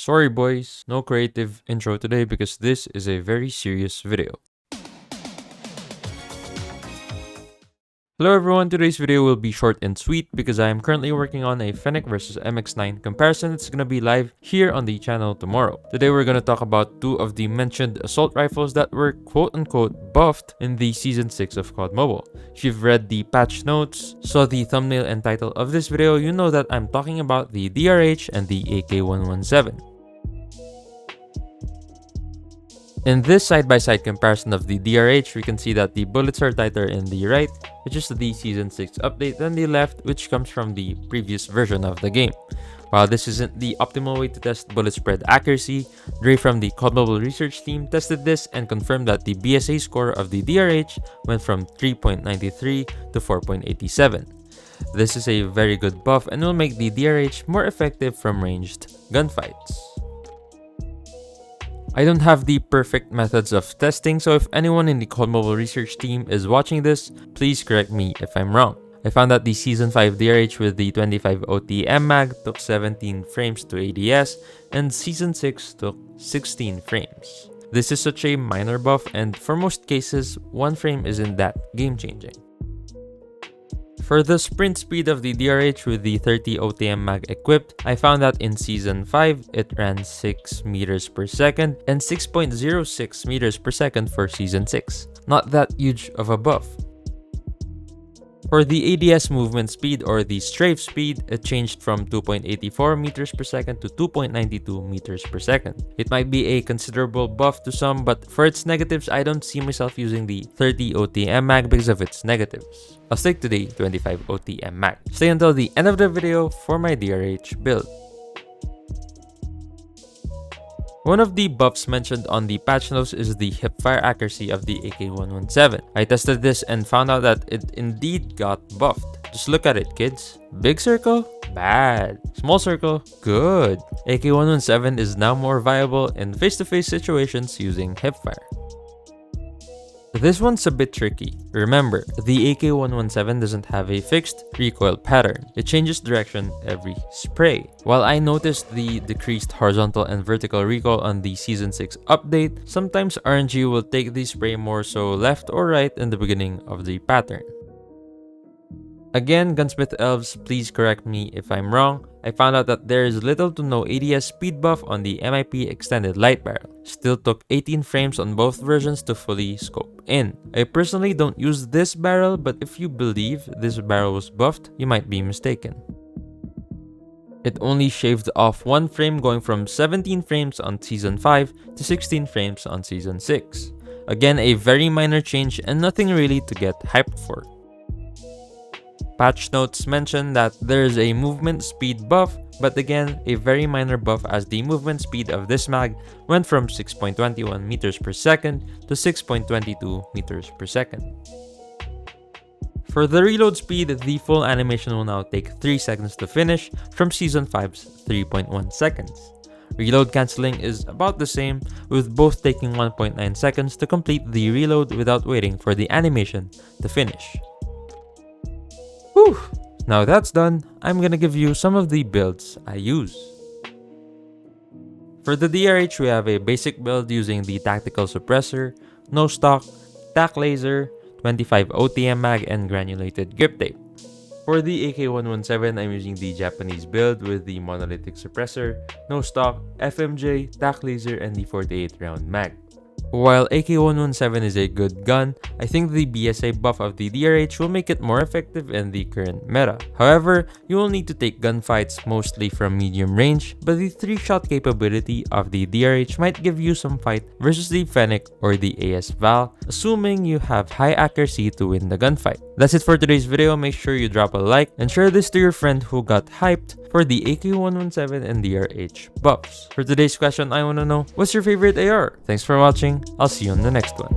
Sorry boys, no creative intro today because this is a very serious video. Hello everyone, today's video will be short and sweet because I am currently working on a Fennec vs MX9 comparison that's gonna be live here on the channel tomorrow. Today we're gonna talk about two of the mentioned assault rifles that were quote-unquote buffed in the Season 6 of COD Mobile. If you've read the patch notes, saw the thumbnail and title of this video, you know that I'm talking about the DRH and the AK117. In this side-by-side comparison of the DRH, we can see that the bullets are tighter in the right, which is the Season 6 update, than the left, which comes from the previous version of the game. While this isn't the optimal way to test bullet spread accuracy, Dre from the COD Mobile research team tested this and confirmed that the BSA score of the DRH went from 3.93 to 4.87. This is a very good buff and will make the DRH more effective from ranged gunfights. I don't have the perfect methods of testing, so if anyone in the COD Mobile research team is watching this, please correct me if I'm wrong. I found that the Season 5 DRH with the 25 OTM mag took 17 frames to ADS, and Season 6 took 16 frames. This is such a minor buff, and for most cases, 1 frame isn't that game-changing. For the sprint speed of the DRH with the 30 OTM mag equipped, I found that in Season 5, it ran 6 meters per second and 6.06 meters per second for Season 6. Not that huge of a buff. For the ADS movement speed or the strafe speed, it changed from 2.84 meters per second to 2.92 meters per second. It might be a considerable buff to some, but for its negatives, I don't see myself using the 30 OTM mag because of its negatives. I'll stick to the 25 OTM mag. Stay until the end of the video for my DRH build. One of the buffs mentioned on the patch notes is the hipfire accuracy of the AK117. I tested this and found out that it indeed got buffed. Just look at it, kids. Big circle? Bad. Small circle? Good. AK117 is now more viable in face-to-face situations using hipfire. This one's a bit tricky. Remember, the AK117 doesn't have a fixed recoil pattern. It changes direction every spray. While I noticed the decreased horizontal and vertical recoil on the Season 6 update, sometimes RNG will take the spray more so left or right in the beginning of the pattern. Again, Gunsmith Elves, please correct me if I'm wrong. I found out that there is little to no ADS speed buff on the MIP extended light barrel. Still took 18 frames on both versions to fully scope in. I personally don't use this barrel, but if you believe this barrel was buffed, you might be mistaken. It only shaved off 1 frame, going from 17 frames on Season 5 to 16 frames on Season 6. Again, a very minor change and nothing really to get hyped for. Patch notes mention that there is a movement speed buff, but again, a very minor buff as the movement speed of this mag went from 6.21 meters per second to 6.22 meters per second. For the reload speed, the full animation will now take 3 seconds to finish from Season 5's 3.1 seconds. Reload cancelling is about the same, with both taking 1.9 seconds to complete the reload without waiting for the animation to finish. Whew! Now that's done, I'm gonna give you some of the builds I use. For the DRH, we have a basic build using the tactical suppressor, no stock, tac laser, 25 OTM mag, and granulated grip tape. For the AK117, I'm using the Japanese build with the monolithic suppressor, no stock, FMJ, tac laser, and the 48 round mag. While AK117 is a good gun, I think the BSA buff of the DRH will make it more effective in the current meta. However, you will need to take gunfights mostly from medium range, but the 3-shot capability of the DRH might give you some fight versus the Fennec or the AS Val, assuming you have high accuracy to win the gunfight. That's it for today's video. Make sure you drop a like and share this to your friend who got hyped for the AK117 and DRH buffs. For today's question, I wanna know, what's your favorite AR? Thanks for watching. I'll see you on the next one.